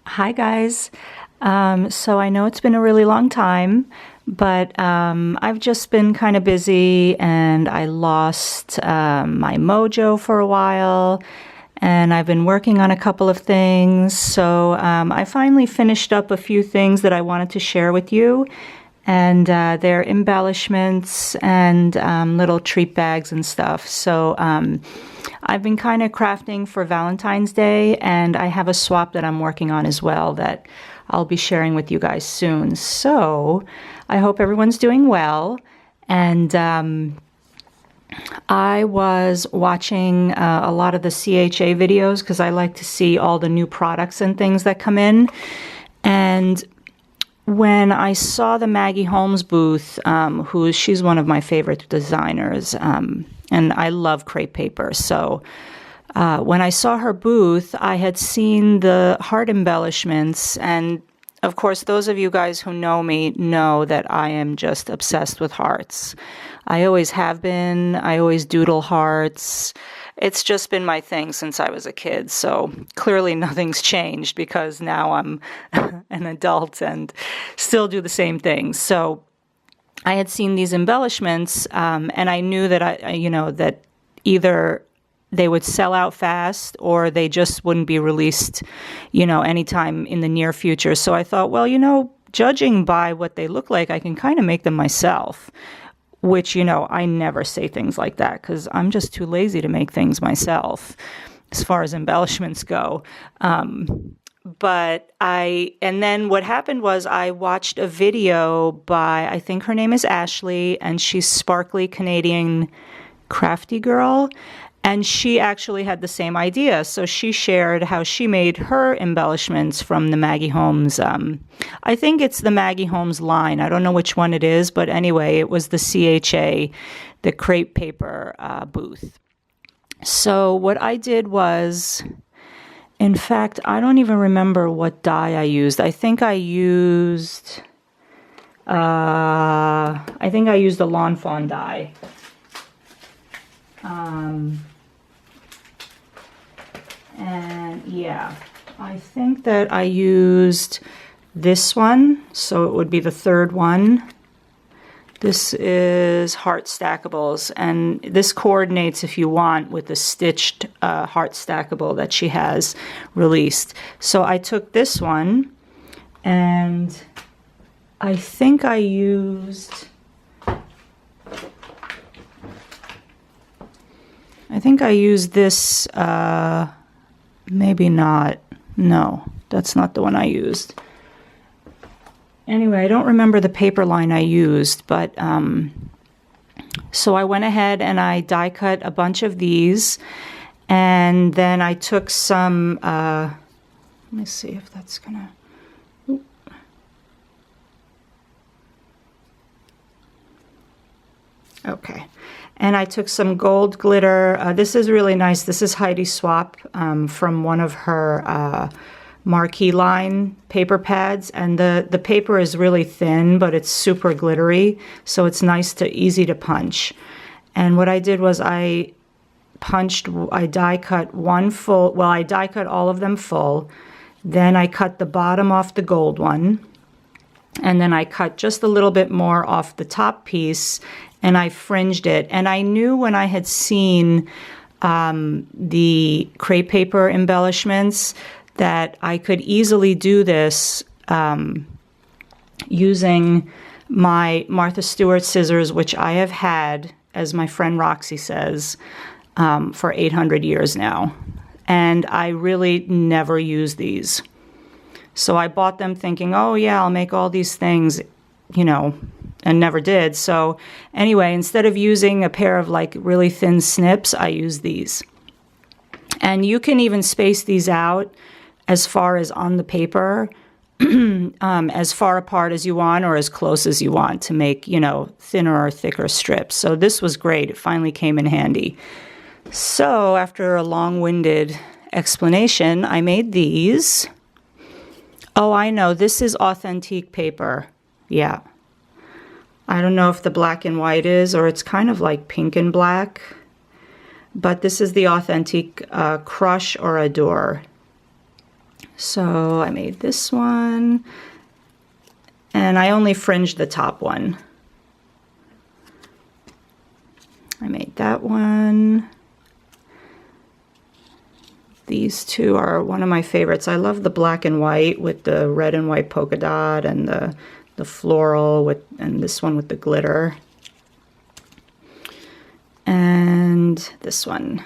Hi guys. So I know it's been a really long time, but I've just been kind of busy and I lost my mojo for a while and I've been working on a couple of things. So I finally finished up a few things that I wanted to share with you, and they're embellishments and little treat bags and stuff. So I've been kind of crafting for Valentine's Day, and I have a swap that I'm working on as well that I'll be sharing with you guys soon. So I hope everyone's doing well. And I was watching a lot of the CHA videos because I like to see all the new products and things that come in. And when I saw the Maggie Holmes booth, she's one of my favorite designers, and I love crepe paper. So when I saw her booth, I had seen the heart embellishments, and of course, those of you guys who know me know that I am just obsessed with hearts. I always have been. I always doodle hearts. It's just been my thing since I was a kid. So clearly nothing's changed because now I'm an adult and still do the same things. So I had seen these embellishments, and I knew that that either they would sell out fast or they just wouldn't be released, anytime in the near future. So I thought, well, judging by what they look like, I can kind of make them myself. Which, I never say things like that because I'm just too lazy to make things myself as far as embellishments go. And then what happened was I watched a video by, I think her name is Ashley, and she's sparkly Canadian crafty girl. And she actually had the same idea. So she shared how she made her embellishments from the Maggie Holmes. I think it's the Maggie Holmes line. I don't know which one it is, but anyway, it was the CHA, the crepe paper booth. So what I did was, in fact, I don't even remember what dye I used. I think I used the Lawn Fawn dye. And yeah, I think that I used this one, so it would be the third one. This is Heart Stackables, and this coordinates, if you want, with the stitched Heart Stackable that she has released. So I took this one, and I think I used... this, maybe not. No, that's not the one I used. Anyway, I don't remember the paper line I used, but so I went ahead and I die cut a bunch of these, and then I took some, let me see if that's gonna, okay. And I took some gold glitter. This is really nice. This is Heidi Swap from one of her marquee line paper pads. And the paper is really thin, but it's super glittery. So it's easy to punch. And what I did was I die cut one full, well, I die cut all of them full. Then I cut the bottom off the gold one. And then I cut just a little bit more off the top piece, and I fringed it. And I knew when I had seen the crepe paper embellishments that I could easily do this using my Martha Stewart scissors, which I have had, as my friend Roxy says, for 800 years now. And I really never use these. So I bought them thinking, oh yeah, I'll make all these things, and never did. So anyway, instead of using a pair of like really thin snips, I use these. And you can even space these out as far as on the paper, as far apart as you want or as close as you want to make, thinner or thicker strips. So this was great. It finally came in handy. So after a long-winded explanation, I made these. Oh, I know. This is authentic paper. Yeah. I don't know if the black and white is, or it's kind of like pink and black. But this is the authentic Crush or Adore. So I made this one, and I only fringed the top one. I made that one. These two are one of my favorites. I love the black and white with the red and white polka dot, and the floral with, and this one with the glitter. And this one.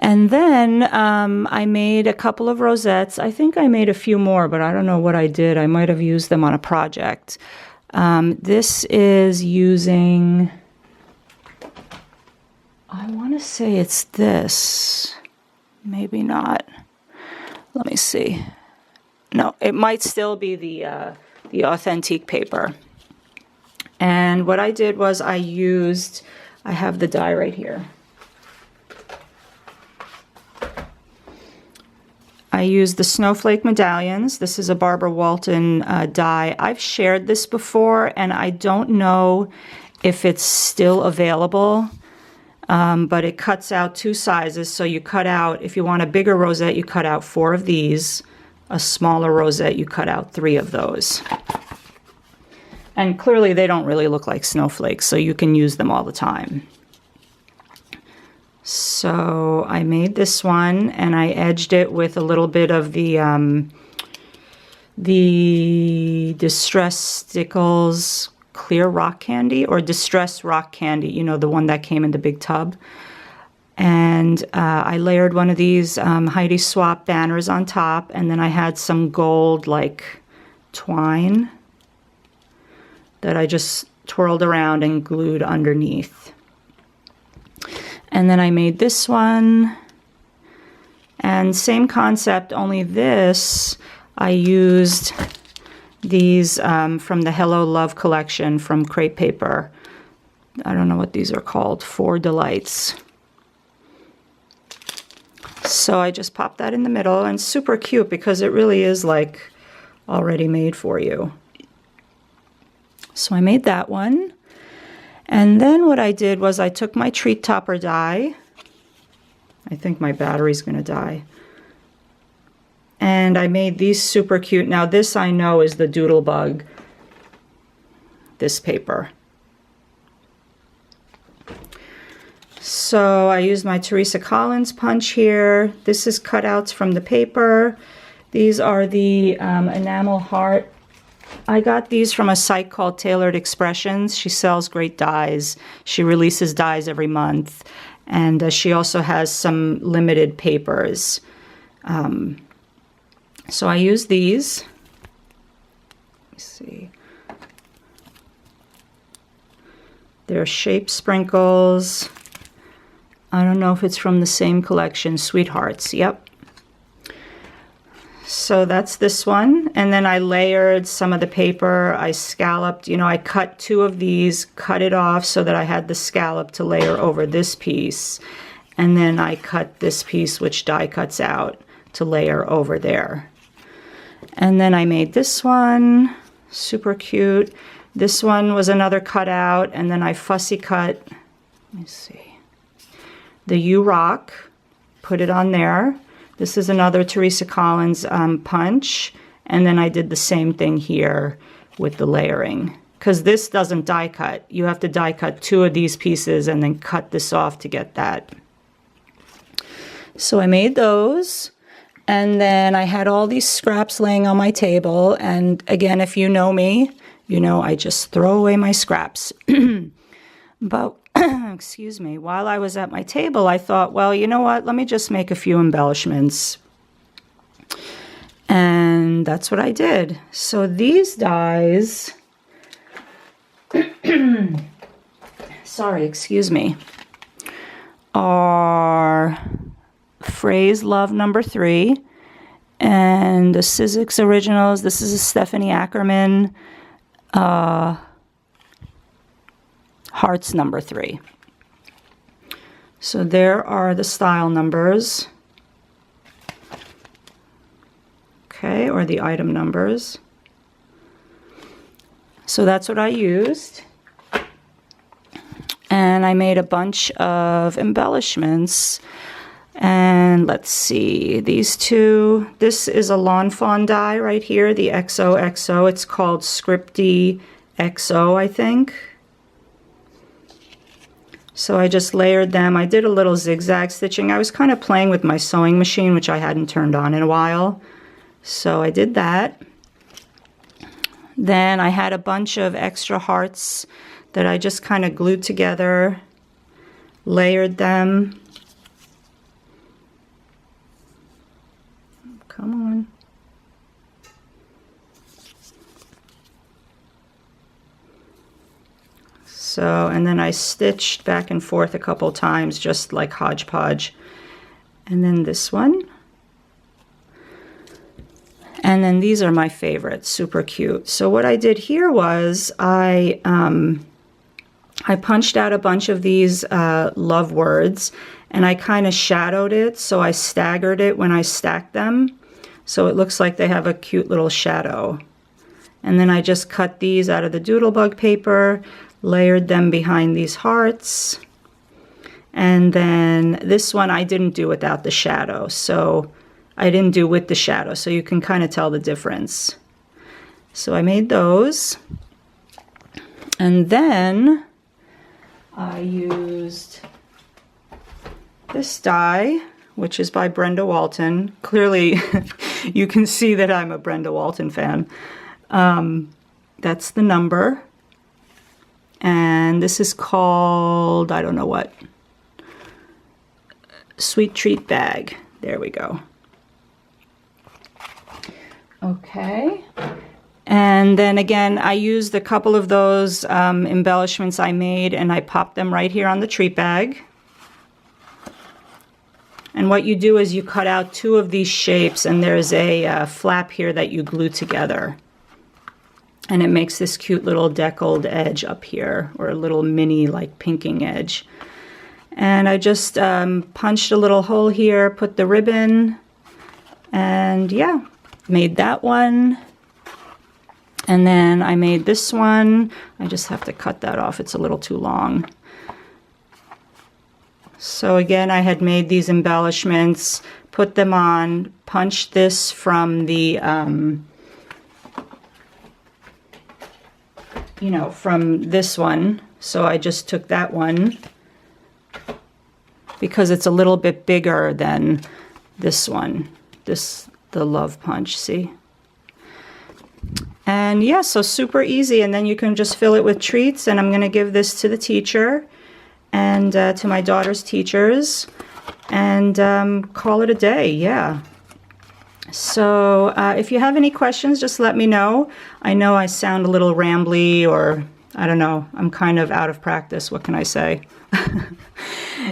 And then I made a couple of rosettes. I think I made a few more, but I don't know what I did. I might have used them on a project. This is using, I want to say it's this. Maybe not. Let me see. No, it might still be the authentic paper. And what I did was I have the die right here. I used the snowflake medallions. This is a Barbara Walton die. I've shared this before, and I don't know if it's still available, but it cuts out 2 sizes. So you cut out, if you want a bigger rosette, you cut out 4 of these. A smaller rosette, you cut out 3 of those. And clearly they don't really look like snowflakes, so you can use them all the time. So I made this one, and I edged it with a little bit of the Distress Stickles Clear Rock Candy, or Distress Rock Candy, you know, the one that came in the big tub. And I layered one of these Heidi Swapp banners on top, and then I had some gold, like, twine that I just twirled around and glued underneath. And then I made this one, and same concept, only this, I used these from the Hello Love collection from Crepe Paper. I don't know what these are called, 4 Delights. So I just popped that in the middle, and super cute because it really is like already made for you. So I made that one. And then what I did was I took my treat topper die. I think my battery's gonna die. And I made these super cute. Now this I know is the Doodlebug, this paper. So I used my Teresa Collins punch here. This is cutouts from the paper. These are the enamel heart. I got these from a site called Tailored Expressions. She sells great dies. She releases dies every month. And she also has some limited papers. So I use these. Let me see. They're shape sprinkles. I don't know if it's from the same collection, Sweethearts, yep. So that's this one, and then I layered some of the paper. I scalloped, you know, I cut 2 of these, cut it off so that I had the scallop to layer over this piece, and then I cut this piece, which die cuts out, to layer over there. And then I made this one, super cute. This one was another cutout, and then I fussy cut, let me see, the You Rock, put it on there. This is another Teresa Collins punch, and then I did the same thing here with the layering. Because this doesn't die cut. You have to die cut 2 of these pieces and then cut this off to get that. So I made those, and then I had all these scraps laying on my table, and again, if you know me, you know I just throw away my scraps. But excuse me, while I was at my table, I thought, well, you know what, let me just make a few embellishments. And that's what I did. So these dies, sorry, excuse me, are Phrase Love number 3 and the Sizzix Originals. This is a Stephanie Ackerman Hearts number 3. So there are the style numbers, okay, or the item numbers. So that's what I used. And I made a bunch of embellishments. And let's see, these two. This is a Lawn Fawn die right here, the XOXO. It's called Scripty XO, I think. So I just layered them. I did a little zigzag stitching. I was kind of playing with my sewing machine, which I hadn't turned on in a while. So I did that. Then I had a bunch of extra hearts that I just kind of glued together, layered them. Come on. So, and then I stitched back and forth a couple times, just like hodgepodge. And then this one. And then these are my favorites, super cute. So what I did here was I punched out a bunch of these love words, and I kind of shadowed it, so I staggered it when I stacked them. So it looks like they have a cute little shadow. And then I just cut these out of the Doodlebug paper, layered them behind these hearts. And then this one I didn't do without the shadow, so I didn't do with the shadow, so you can kind of tell the difference. So I made those. And then I used this die, which is by Brenda Walton. Clearly, you can see that I'm a Brenda Walton fan. That's the number. And this is called, I don't know what, Sweet Treat Bag. There we go. Okay. And then again, I used a couple of those embellishments I made, and I popped them right here on the treat bag. And what you do is you cut out two of these shapes, and there's a flap here that you glue together. And it makes this cute little deckled edge up here, or a little mini like pinking edge. And I just punched a little hole here, put the ribbon, and yeah, made that one. And then I made this one. I just have to cut that off, it's a little too long. So again, I had made these embellishments, put them on, punched this from the you know, from this one. So I just took that one because it's a little bit bigger than this one. The love punch, see? And yeah, so super easy. And then you can just fill it with treats. And I'm going to give this to the teacher and to my daughter's teachers and call it a day. Yeah. So if you have any questions, just let me know. I know I sound a little rambly, or I don't know, I'm kind of out of practice. What can I say?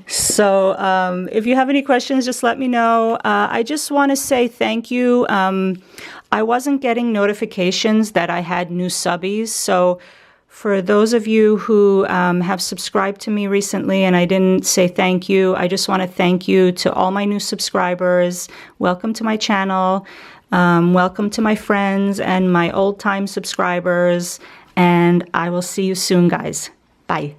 So if you have any questions, just let me know. I just want to say thank you. I wasn't getting notifications that I had new subbies. So for those of you who have subscribed to me recently and I didn't say thank you, I just want to thank you to all my new subscribers. Welcome to my channel. Welcome to my friends and my old-time subscribers. And I will see you soon, guys. Bye.